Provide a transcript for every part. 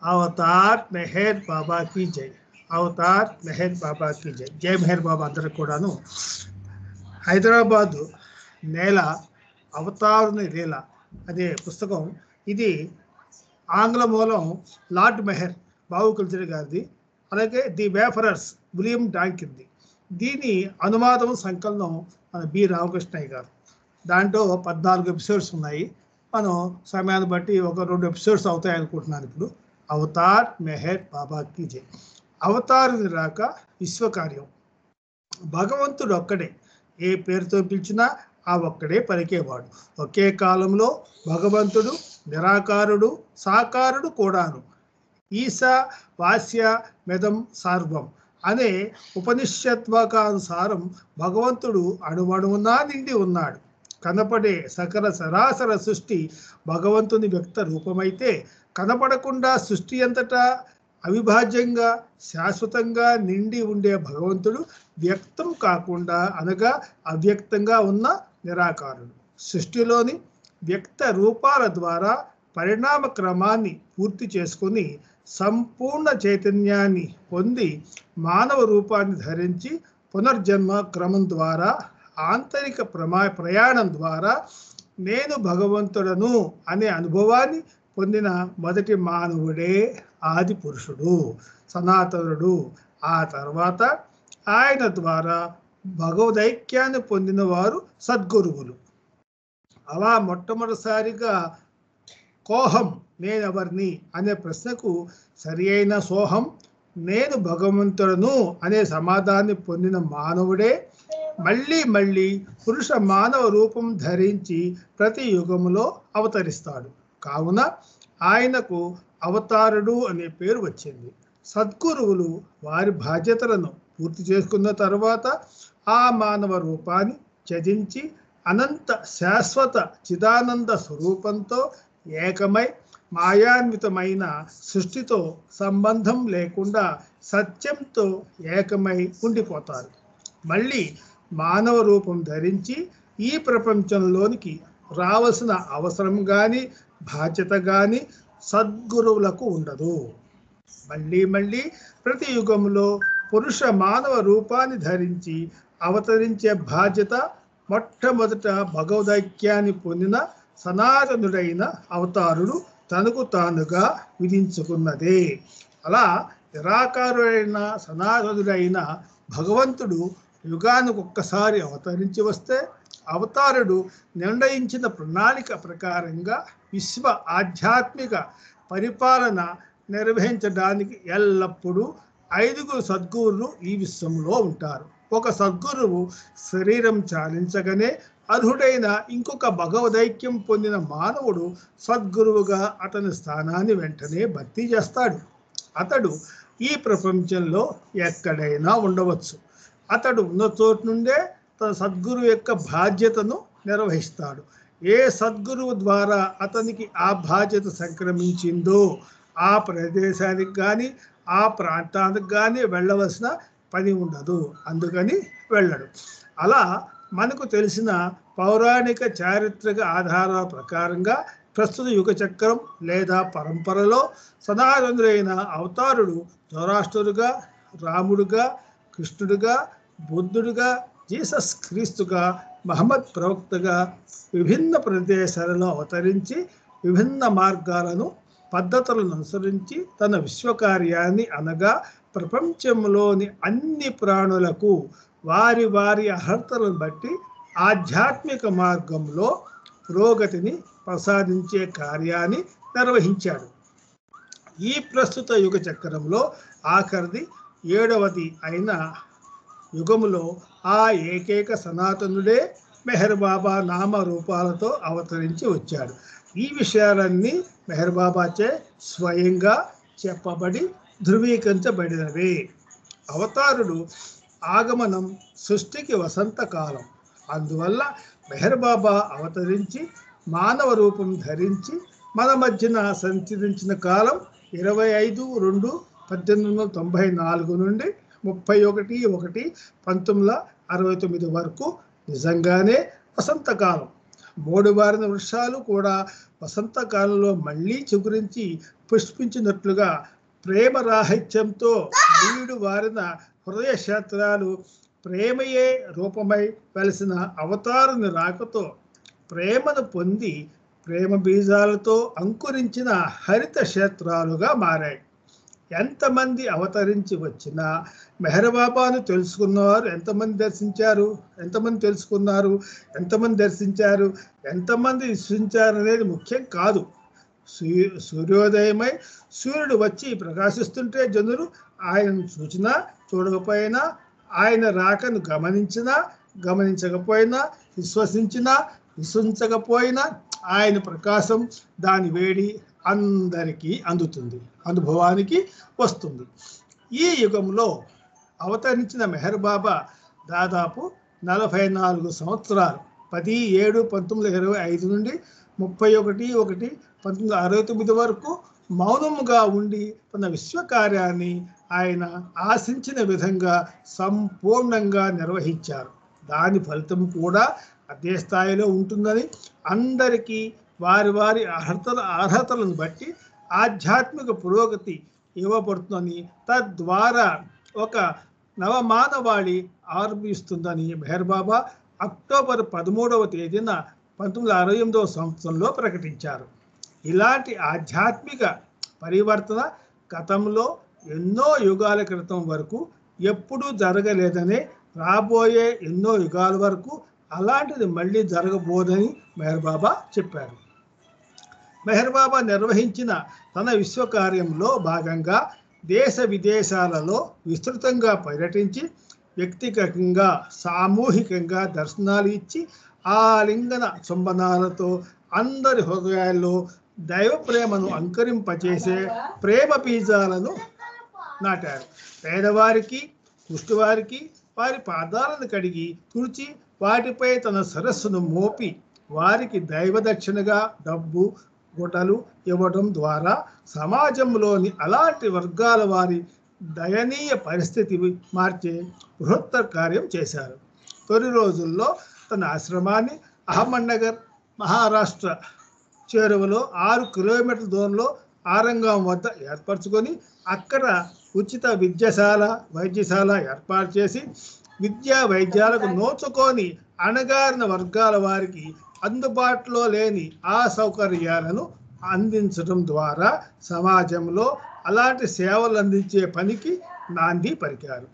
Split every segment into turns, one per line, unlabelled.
Avatar Meher బాబాకి జై. Avatar Meher బాబాకి జై. జై మెహర్ బాబా అందరికి కూడాను. హైదరాబాదు నేల అవతారుని లీల అనే పుస్తకం. ఇది ఆంగ్ల మూలం లార్డ్ మెహర్ బాబు కల్చర్ గారిది. అలాగే ది వేఫరర్స్ విలియం డాంకిన్ది. దీని అనువాదం సంకలనం మన బి రామకృష్ణయ్య గారు. దాంట్లో 14 ఎపిసోడ్స్ ఉన్నాయి. మనం సమయాన్ని బట్టి ఒక 2 ఎపిసోడ్స్ అవుతాయి అనుకుంటున్నాను. ఇప్పుడు అవతార్ మెహర్ బాబాకి జై. అవతారుని రాక విశ్వకార్యం. భగవంతుడు ఒక్కడే, ఏ పేరుతో పిలిచినా ఆ ఒక్కడే పలికేవాడు. ఒకే కాలంలో భగవంతుడు నిరాకారుడు, సాకారుడు కూడాను. ఈశా వాస్య మెదం సార్వం అనే ఉపనిషత్వాకానుసారం భగవంతుడు అణువణువునా నిండి ఉన్నాడు. కనపడే సకల సరాసర సృష్టి భగవంతుని వ్యక్త రూపమైతే, కనపడకుండా సృష్టి అంతటా అవిభాజ్యంగా శాశ్వతంగా నిండి ఉండే భగవంతుడు వ్యక్తం కాకుండా అనగా అవ్యక్తంగా ఉన్న నిరాకారుడు. సృష్టిలోని వ్యక్త రూపాల ద్వారా పరిణామ క్రమాన్ని పూర్తి చేసుకుని సంపూర్ణ చైతన్యాన్ని పొంది మానవ రూపాన్ని ధరించి పునర్జన్మ క్రమం ద్వారా ఆంతరిక ప్రయాణం ద్వారా నేను భగవంతుడను అనే అనుభవాన్ని పొందిన మొదటి మానవుడే ఆది పురుషుడు, సనాతనుడు. ఆ తర్వాత ఆయన ద్వారా భగవదైక్యాన్ని పొందిన వారు సద్గురువులు. అలా మొట్టమొదటిసారిగా కోహం నేనెవర్ని అనే ప్రశ్నకు సరి అయిన సోహం నేను భగవంతుడను అనే సమాధానాన్ని పొందిన మానవుడే మళ్ళీ మళ్ళీ పురుష మానవ రూపం ధరించి ప్రతి యుగములో అవతరిస్తాడు. కావున ఆయనకు అవతారుడు అనే పేరు వచ్చింది. సద్గురువులు వారి బాధ్యతలను పూర్తి చేసుకున్న తర్వాత ఆ మానవ రూపాన్ని త్యజించి అనంత శాశ్వత చిదానంద స్వరూపంతో ఏకమై మాయాన్వితమైన సృష్టితో సంబంధం లేకుండా సత్యంతో ఏకమై ఉండిపోతారు. మళ్ళీ మానవ రూపం ధరించి ఈ ప్రపంచంలోనికి రావాల్సిన అవసరం కానీ బాధ్యత కానీ సద్గురువులకు ఉండదు. మళ్ళీ మళ్ళీ ప్రతి యుగంలో పురుష మానవ రూపాన్ని ధరించి అవతరించే బాధ్యత మొట్టమొదట భగవదైక్యాన్ని పొందిన సనాతనుడైన అవతారుడు తనకు తానుగా విధించుకున్నదే. అలా నిరాకారుడైన సనాతనుడైన భగవంతుడు యుగానికి ఒక్కసారి అవతరించి వస్తే అవతారుడు నిర్ణయించిన ప్రణాళిక ప్రకారంగా విశ్వ ఆధ్యాత్మిక పరిపాలన నిర్వహించడానికి ఎల్లప్పుడూ 5 సద్గురువులు ఈ విశ్వంలో ఉంటారు. ఒక సద్గురువు శరీరం చాలించగానే అర్హుడైన ఇంకొక భగవదైక్యం పొందిన మానవుడు సద్గురువుగా అతని స్థానాన్ని వెంటనే భర్తీ చేస్తాడు. అతడు ఈ ప్రపంచంలో ఎక్కడైనా ఉండవచ్చు. అతడు ఉన్న చోటు నుండే తన సద్గురువు యొక్క బాధ్యతను నిర్వహిస్తాడు. ఏ సద్గురువు ద్వారా అతనికి ఆ బాధ్యత సంక్రమించిందో ఆ ప్రదేశానికి కానీ ఆ ప్రాంతానికి కానీ వెళ్ళవలసిన పని ఉండదు. అందుకని వెళ్ళడు. అలా మనకు తెలిసిన పౌరాణిక చారిత్రక ఆధారాల ప్రకారంగా ప్రస్తుత యుగ చక్రం లేదా పరంపరలో సనాతనుడైన అవతారుడు జొరాస్ట్రుడుగా, రాముడుగా, కృష్ణుడుగా, బుద్ధుడుగా, జీసస్ క్రీస్తుగా, మహమ్మద్ ప్రవక్తగా విభిన్న ప్రదేశాలలో అవతరించి విభిన్న మార్గాలను పద్ధతులను అనుసరించి తన విశ్వకార్యాన్ని అనగా ప్రపంచంలోని అన్ని ప్రాణులకు వారి వారి అర్హతలను బట్టి ఆధ్యాత్మిక మార్గంలో పురోగతిని ప్రసాదించే కార్యాన్ని నిర్వహించాడు. ఈ ప్రస్తుత యుగ చక్రంలో ఆఖరిది 7వది అయిన యుగములో ఆ ఏకైక సనాతనుడే మెహర్ బాబా నామ రూపాలతో అవతరించి వచ్చాడు. ఈ విషయాలన్నీ మెహర్ బాబాచే స్వయంగా చెప్పబడి ధృవీకరించబడినవే. అవతారుడు ఆగమనం సృష్టికి వసంతకాలం. అందువల్ల మెహర్ బాబా అవతరించి మానవ రూపం ధరించి మన మధ్యన సంచరించిన కాలం 25/2/1894 నుండి 31/1/1969 వరకు నిజంగానే వసంతకాలం. 3 వారిన వృక్షాలు కూడా వసంతకాలంలో మళ్ళీ చిగురించి పుష్పించినట్లుగా ప్రేమ రాహిత్యంతో వీడు వారిన హృదయ క్షేత్రాలు ప్రేమయే రూపమై వెలిసిన అవతారుని రాకతో ప్రేమను పొంది ప్రేమ బీజాలతో అంకురించిన హరిత క్షేత్రాలుగా మారాయి. ఎంతమంది అవతరించి వచ్చినా మెహర్ బాబాను తెలుసుకున్నవారు ఎంతమంది దర్శించారు, ఎంతమంది తెలుసుకున్నారు, ఎంతమంది దర్శించారు, ఎంతమంది విశ్వసించారు అనేది ముఖ్యం కాదు. సూర్యోదయమై సూర్యుడు వచ్చి ప్రకాశిస్తుంటే జనులు ఆయనను చూచినా చూడకపోయినా, ఆయన రాకను గమనించినా గమనించకపోయినా, విశ్వసించినా విశ్వసించకపోయినా ఆయన ప్రకాశం దాని వేడి అందరికీ అందుతుంది, అనుభవానికి వస్తుంది. ఈ యుగంలో అవతరించిన మెహర్ బాబా దాదాపు 44 సంవత్సరాలు 10/7/1925 నుండి 31/1/1969 వరకు మౌనముగా ఉండి తన విశ్వకార్యాన్ని ఆయన ఆశించిన విధంగా సంపూర్ణంగా నిర్వహించారు. దాని ఫలితం కూడా అదే స్థాయిలో ఉంటుందని, అందరికీ వారి వారి అర్హతలను బట్టి ఆధ్యాత్మిక పురోగతి ఇవ్వబడుతుందని, తద్వారా ఒక నవమానవాళి ఆరంభిస్తుందని మెహర్ బాబా అక్టోబర్ 13వ తేదీన 1968వ సంవత్సరంలో ప్రకటించారు. ఇలాంటి ఆధ్యాత్మిక పరివర్తన గతంలో ఎన్నో యుగాల క్రితం వరకు ఎప్పుడూ జరగలేదనే, రాబోయే ఎన్నో యుగాల వరకు అలాంటిది మళ్ళీ జరగబోదని మెహర్ బాబా చెప్పారు. మెహర్ బాబా నిర్వహించిన తన విశ్వకార్యంలో భాగంగా దేశ విదేశాలలో విస్తృతంగా పర్యటించి వ్యక్తిగతంగా సామూహికంగా దర్శనాలు ఇచ్చి ఆలింగన చుంబనాలతో అందరి హృదయాల్లో దైవ ప్రేమను అంకరింపచేసే ప్రేమ బీజాలను నాటారు. పేదవారికి, కుష్టివారికి వారి పాదాలను కడిగి తుడిచి వాటిపై తన సరస్సును మోపి వారికి దైవ దక్షిణగా డబ్బు గుడ్డలు ఇవ్వడం ద్వారా సమాజంలోని అలాంటి వర్గాల వారి దయనీయ పరిస్థితి మార్చే బృహత్తర కార్యం చేశారు. తొలి రోజుల్లో తన ఆశ్రమాన్ని అహ్మద్నగర్, మహారాష్ట్ర చేరువలో 6 కిలోమీటర్ల దూరంలో ఆరంగం వద్ద ఏర్పరచుకొని అక్కడ ఉచిత వైద్యశాల ఏర్పాటు చేసి విద్యా వైద్యాలకు నోచుకొని అణగారిన వర్గాల వారికి అందుబాటులో లేని ఆ సౌకర్యాలను అందించడం ద్వారా సమాజంలో అలాంటి సేవలు అందించే పనికి నాంది పలికారు.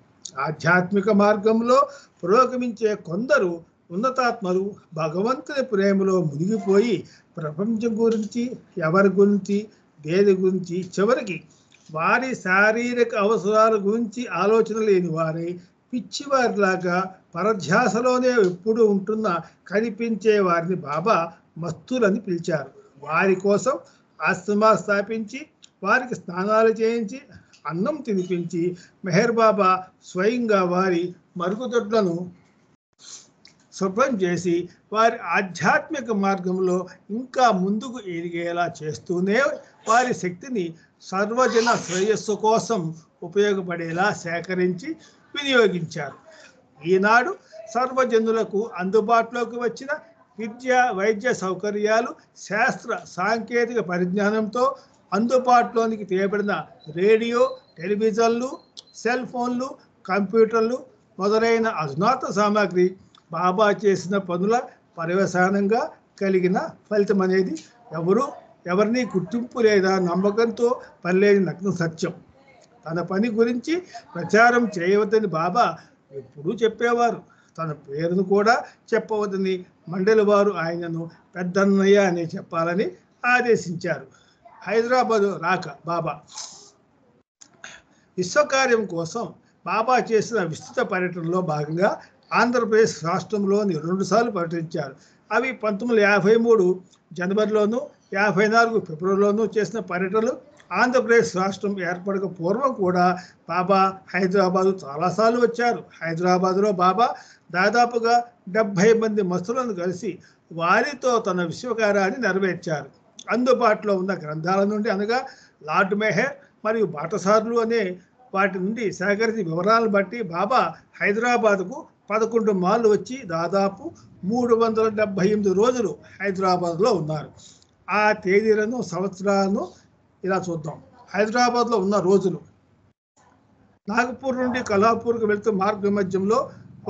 ఆధ్యాత్మిక మార్గంలో పురోగమించే కొందరు ఉన్నతాత్మలు భగవంతుని ప్రేమలో మునిగిపోయి ప్రపంచం గురించి, ఎవరి గురించి, దేని గురించి, చివరికి వారి శారీరక అవసరాల గురించి ఆలోచన లేని వారే పిచ్చివారిలాగా పరధ్యాసలోనే ఎప్పుడు ఉంటున్న కనిపించే వారిని బాబా మస్తులని పిలిచారు. వారి కోసం ఆశ్రమా స్థాపించి వారికి స్నానాలు చేయించి అన్నం తినిపించి మెహర్ బాబా స్వయంగా వారి మరుగుదొడ్లను శుభ్రం చేసి వారి ఆధ్యాత్మిక మార్గంలో ఇంకా ముందుకు ఎదిగేలా చేస్తూనే వారి శక్తిని సర్వజన శ్రేయస్సు కోసం ఉపయోగపడేలా సేకరించి వినియోగించారు. ఈనాడు సర్వజనులకు అందుబాటులోకి వచ్చిన విద్య, వైద్య సౌకర్యాలు శాస్త్ర సాంకేతిక పరిజ్ఞానంతో అందుబాటులోనికి తేబడిన రేడియో, టెలివిజన్లు, సెల్ ఫోన్లు, కంప్యూటర్లు మొదలైన అధునాతన సామాగ్రి బాబా చేసిన పనుల పర్యవసానంగా కలిగిన ఫలితం అనేది ఎవరిని గుర్తింపు లేదా నమ్మకంతో పనిలేని నగ్న సత్యం. తన పని గురించి ప్రచారం చేయవద్దని బాబా ఎప్పుడూ చెప్పేవారు. తన పేరును కూడా చెప్పవద్దని మండలి వారు ఆయనను పెద్దన్నయ్య అని చెప్పాలని ఆదేశించారు. హైదరాబాదు రాక బాబా విశ్వకార్యం కోసం బాబా చేసిన విస్తృత పర్యటనలో భాగంగా ఆంధ్రప్రదేశ్ రాష్ట్రంలోని 2 సార్లు పర్యటించారు. అవి 1953 జనవరిలోను 54 ఫిబ్రవరిలోనూ చేసిన పర్యటనలు. ఆంధ్రప్రదేశ్ రాష్ట్రం ఏర్పడక పూర్వం కూడా బాబా హైదరాబాదు చాలాసార్లు వచ్చారు. హైదరాబాదులో బాబా దాదాపుగా 70 మంది మస్తులను కలిసి వారితో తన విశ్వకార్యాన్ని నెరవేర్చారు. అందుబాటులో ఉన్న గ్రంథాల నుండి అనగా లార్డ్ మెహర్ మరియు బాటసార్లు అనే వాటి నుండి సేకరించిన వివరాలను బట్టి బాబా హైదరాబాదుకు 11 మార్లు వచ్చి దాదాపు 378 రోజులు హైదరాబాద్లో ఉన్నారు. ఆ తేదీలను, సంవత్సరాలను ఇలా చూద్దాం. హైదరాబాద్లో ఉన్న రోజులు: నాగపూర్ నుండి కల్హాపూర్కి వెళ్తూ మార్గ మధ్యంలో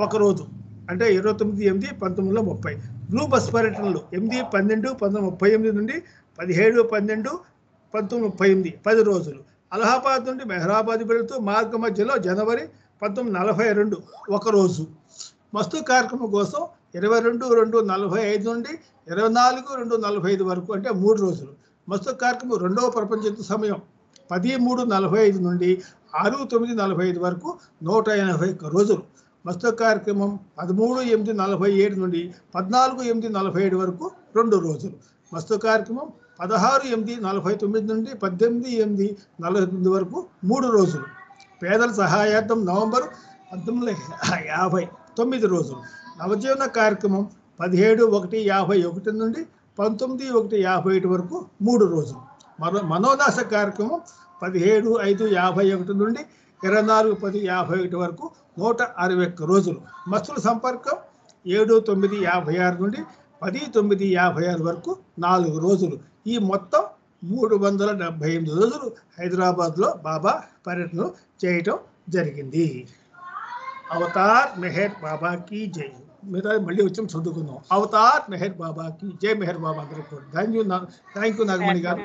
ఒక రోజు, అంటే 29/8/1930. బ్లూ బస్ పర్యటనలు 8/12/1938 నుండి 17/12/1938, 10 రోజులు. అలహాబాద్ నుండి మెహరాబాద్ వెళుతూ మార్గ మధ్యలో జనవరి 1942, ఒక రోజు. మస్తు కార్యక్రమం కోసం 22/2/45 నుండి 24/2/45 వరకు, అంటే 3 రోజులు. మస్తు కార్యక్రమం రెండవ ప్రపంచ యుద్ధ సమయం 13/45 నుండి 6/9/45 వరకు, 181 రోజులు. మస్తు కార్యక్రమం 13/8/47 నుండి 14/8/47 వరకు, 2 రోజులు. మస్తు కార్యక్రమం 16/8/49 నుండి 18/8/49 వరకు, 3 రోజులు. పేదల సహాయార్థం నవంబర్ 1950, 9 రోజులు. నవజీవన కార్యక్రమం 17/1/51 నుండి 19/1/51 వరకు, 3 రోజులు. మనోనాశ కార్యక్రమం 17/5/51 నుండి 24/10/51 వరకు, 161 రోజులు. మస్తుల సంపర్కం 7/9/56 నుండి 10/9/56 వరకు, 4 రోజులు. ఈ మొత్తం 378 రోజులు హైదరాబాద్లో బాబా పర్యటనలు చేయటం జరిగింది. అవతార్ మెహర్ బాబా కీ జై. మీరు మళ్ళీ వచ్చి చదువుకుందాం. అవతార్ మెహర్ బాబా కీ జై. మెహర్ బాబా అందరికీ థ్యాంక్ యూ నాగమణి గారు.